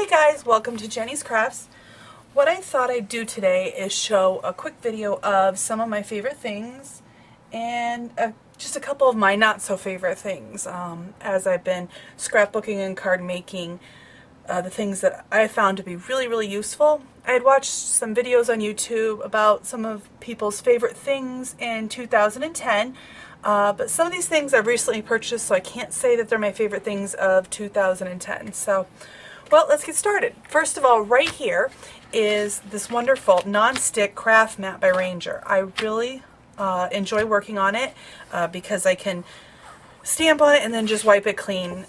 Hey guys, welcome to Jenny's Crafts. What I thought I'd do today is show a quick video of some of my favorite things and just a couple of my not so favorite things as I've been scrapbooking and card making, the things that I found to be really useful. I had watched some videos on YouTube about some of people's favorite things in 2010, but some of these things I've recently purchased, so I can't say that they're my favorite things of 2010. So, well, let's get started. First of all, right here is this wonderful non-stick craft mat by Ranger. I really enjoy working on it because I can stamp on it and then just wipe it clean.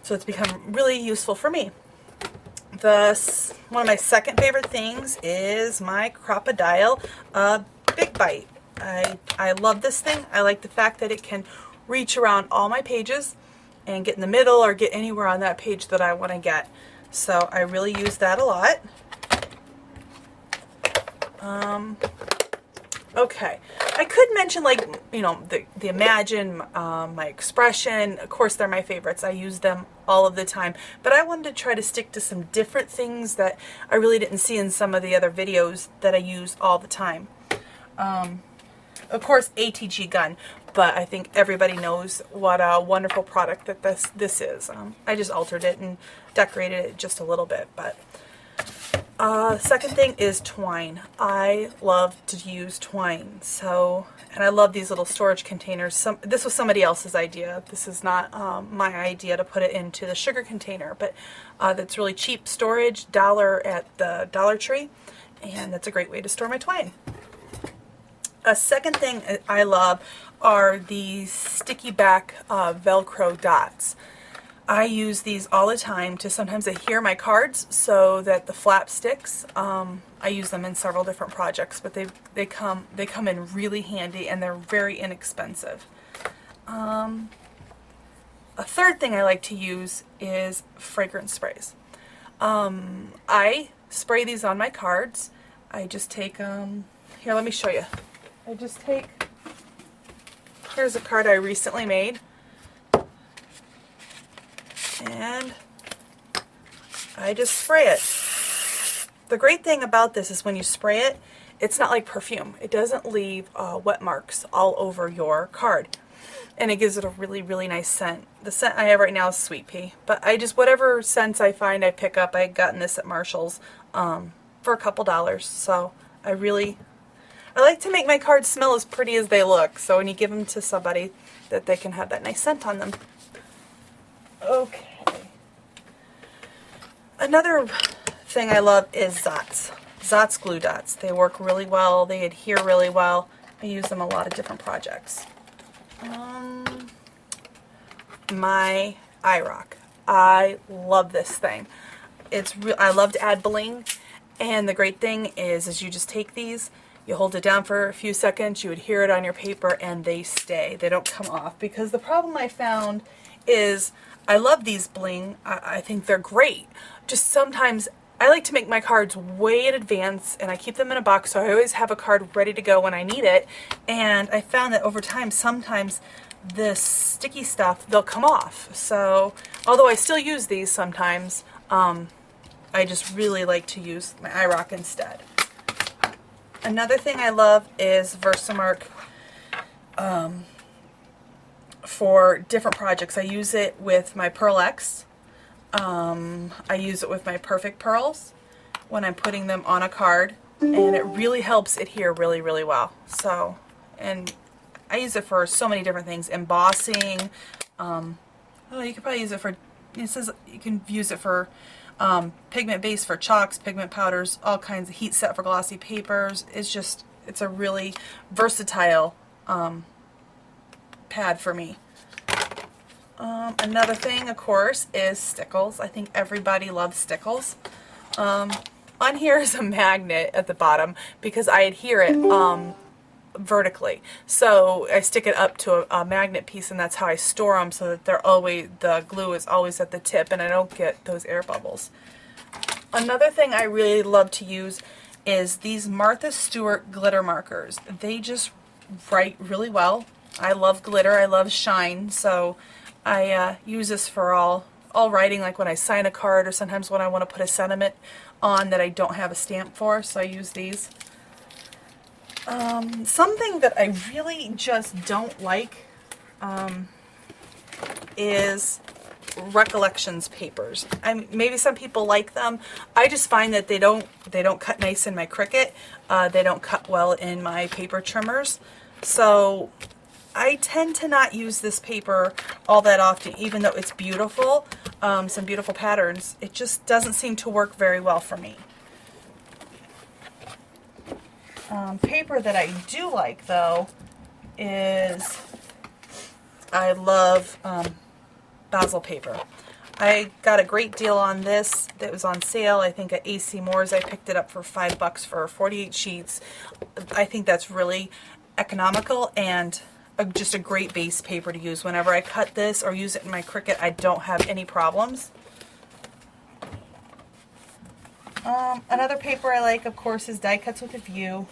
So it's become really useful for me. One of my second favorite things is my Crop-A-Dile Big Bite. I love this thing. I like the fact that it can reach around all my pages and get in the middle or get anywhere on that page that I want to get. So I really use that a lot. Okay, I could mention, like, you know, the Imagine, my Expression. Of course, they're my favorites. I use them all of the time. But I wanted to try to stick to some different things that I really didn't see in some of the other videos that I use all the time. Of course, ATG gun, but I think everybody knows what a wonderful product that this is. I just altered it and decorated it just a little bit, but second thing is twine. I love to use twine, and I love these little storage containers. This was somebody else's idea. This is not my idea to put it into the sugar container, but that's really cheap storage, $1 at the Dollar Tree, and that's a great way to store my twine. A second thing I love are these sticky back Velcro dots. I use these all the time to sometimes adhere my cards so that the flap sticks. I use them in several different projects, but they come in really handy and they're very inexpensive. A third thing I like to use is fragrance sprays. I spray these on my cards. I just take here, let me show you. Here's a card I recently made, and I just spray it. The great thing about this is when you spray it, it's not like perfume. It doesn't leave wet marks all over your card, and it gives it a really nice scent. The scent I have right now is Sweet Pea, but whatever scents I find I pick up. I had gotten this at Marshall's for a couple dollars, so I like to make my cards smell as pretty as they look, so when you give them to somebody, that they can have that nice scent on them. Okay. Another thing I love is Zotz. Zotz glue dots. They work really well. They adhere really well. I use them a lot of different projects. My iRock. I love this thing. I love to add bling, and the great thing is you just take these, you hold it down for a few seconds, you adhere it on your paper, and they stay. They don't come off. Because the problem I found is I love these bling. I think they're great. Just sometimes I like to make my cards way in advance, and I keep them in a box so I always have a card ready to go when I need it. And I found that over time, sometimes this sticky stuff, they'll come off. So although I still use these sometimes, I just really like to use my iRock instead. Another thing I love is Versamark for different projects. I use it with my Pearl X. I use it with my Perfect Pearls when I'm putting them on a card, and it really helps adhere really well. So, and I use it for so many different things. Embossing. You could probably use it for, it says you can use it for pigment base for chalks, pigment powders, all kinds of heat set for glossy papers. It's a really versatile pad for me. Another thing, of course, is stickles. I think everybody loves stickles. On here is a magnet at the bottom because I adhere it vertically. So I stick it up to a magnet piece, and that's how I store them, so that the glue is always at the tip and I don't get those air bubbles. Another thing I really love to use is these Martha Stewart glitter markers. They just write really well. I love glitter. I love shine. So I use this for all all writing, like when I sign a card or sometimes when I want to put a sentiment on that I don't have a stamp for, so I use these. Something that I really just don't like is Recollections papers. Maybe some people like them. I just find that they don't cut nice in my Cricut. They don't cut well in my paper trimmers. So I tend to not use this paper all that often, even though it's beautiful, some beautiful patterns. It just doesn't seem to work very well for me. Paper that I do like, though, is I love Basel paper. I got a great deal on this that was on sale, I think at AC Moore's. I picked it up for $5 for 48 sheets. I think that's really economical and just a great base paper to use. Whenever I cut this or use it in my Cricut, I don't have any problems. Another paper I like, of course, is Die Cuts with a View.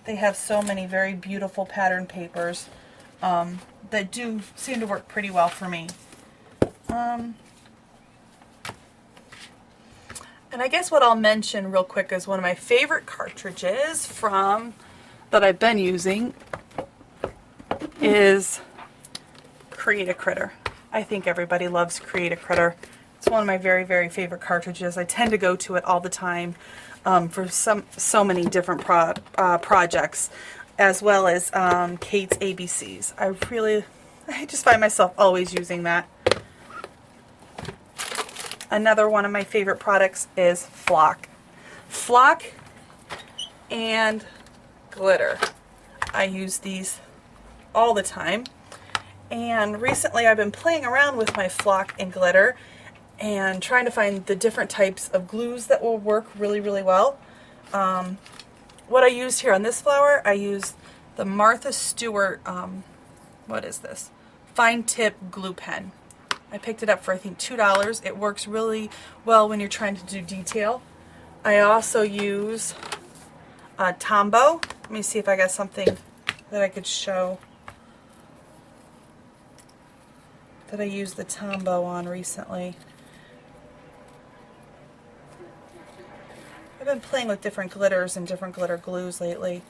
They have so many very beautiful pattern papers that do seem to work pretty well for me. And I guess what I'll mention real quick is one of my favorite cartridges that I've been using is Create a Critter. I think everybody loves Create a Critter. It's one of my very, very favorite cartridges. I tend to go to it all the time for so many different projects, as well as Kate's ABCs. I just find myself always using that. Another one of my favorite products is Flock. Flock and glitter. I use these all the time. And recently I've been playing around with my Flock and glitter and trying to find the different types of glues that will work really, really well. What I used here on this flower, I used the Martha Stewart, what is this? Fine tip glue pen. I picked it up for I think $2. It works really well when you're trying to do detail. I also use Tombow. Let me see if I got something that I could show that I used the Tombow on recently. I've been playing with different glitters and different glitter glues lately.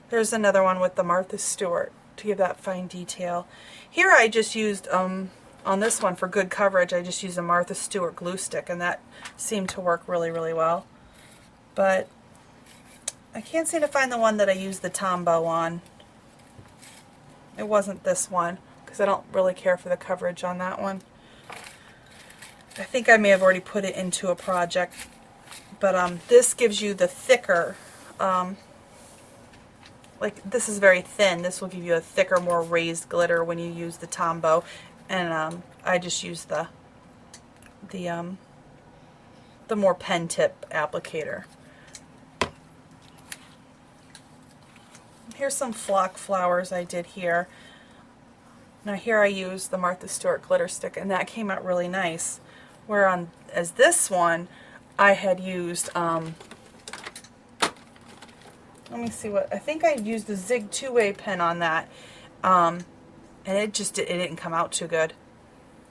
There's another one with the Martha Stewart to give that fine detail. Here I just used, on this one for good coverage, I just used a Martha Stewart glue stick, and that seemed to work really, really well. But I can't seem to find the one that I used the Tombow on. It wasn't this one, because I don't really care for the coverage on that one. I think I may have already put it into a project. But this gives you the thicker, like this is very thin. This will give you a thicker, more raised glitter when you use the Tombow. And I just use the more pen tip applicator. Here's some Flock flowers I did here. Now here I used the Martha Stewart glitter stick, and that came out really nice. As this one, I had used, let me see what, I think I used the Zig two-way pen on that, and it didn't come out too good.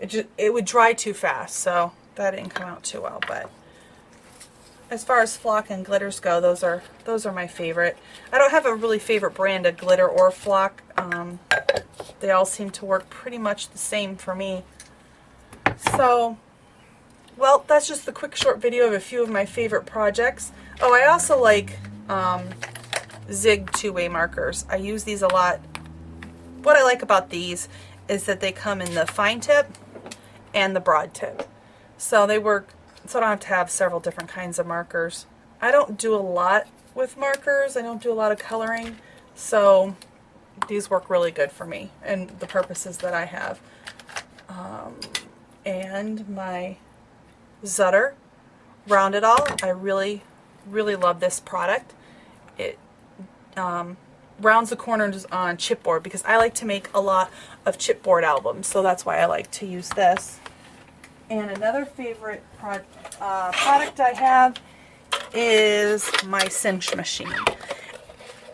It would dry too fast, so that didn't come out too well. But as far as Flock and glitters go, those are my favorite. I don't have a really favorite brand of glitter or Flock. They all seem to work pretty much the same for me. So, well, that's just the quick short video of a few of my favorite projects. Oh, I also like Zig two-way markers. I use these a lot. What I like about these is that they come in the fine tip and the broad tip. So they work, so I don't have to have several different kinds of markers. I don't do a lot with markers. I don't do a lot of coloring. So these work really good for me and the purposes that I have. And my Zutter Round It All. I really, really love this product. It rounds the corners on chipboard because I like to make a lot of chipboard albums, so that's why I like to use this. And another favorite product I have is my cinch machine.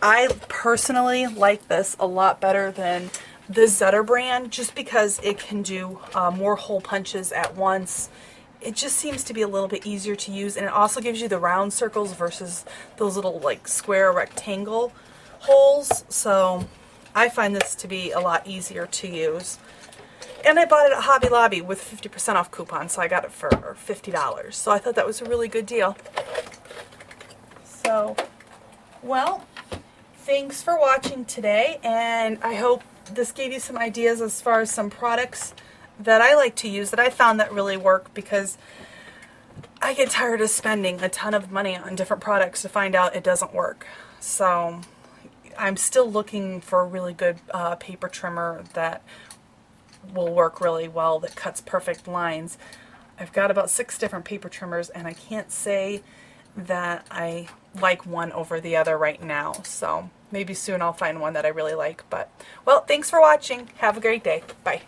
I personally like this a lot better than the Zutter brand just because it can do more hole punches at once. it just seems to be a little bit easier to use, and it also gives you the round circles versus those little like square rectangle holes. So I find this to be a lot easier to use. And I bought it at Hobby Lobby with 50% off coupon, so I got it for $50. So I thought that was a really good deal. So, well, thanks for watching today, and I hope this gave you some ideas as far as some products that I like to use that I found that really work, because I get tired of spending a ton of money on different products to find out it doesn't work. So I'm still looking for a really good paper trimmer that will work really well, that cuts perfect lines. I've got about 6 different paper trimmers, and I can't say that I like one over the other right now. So maybe soon I'll find one that I really like. But, well, thanks for watching. Have a great day. Bye.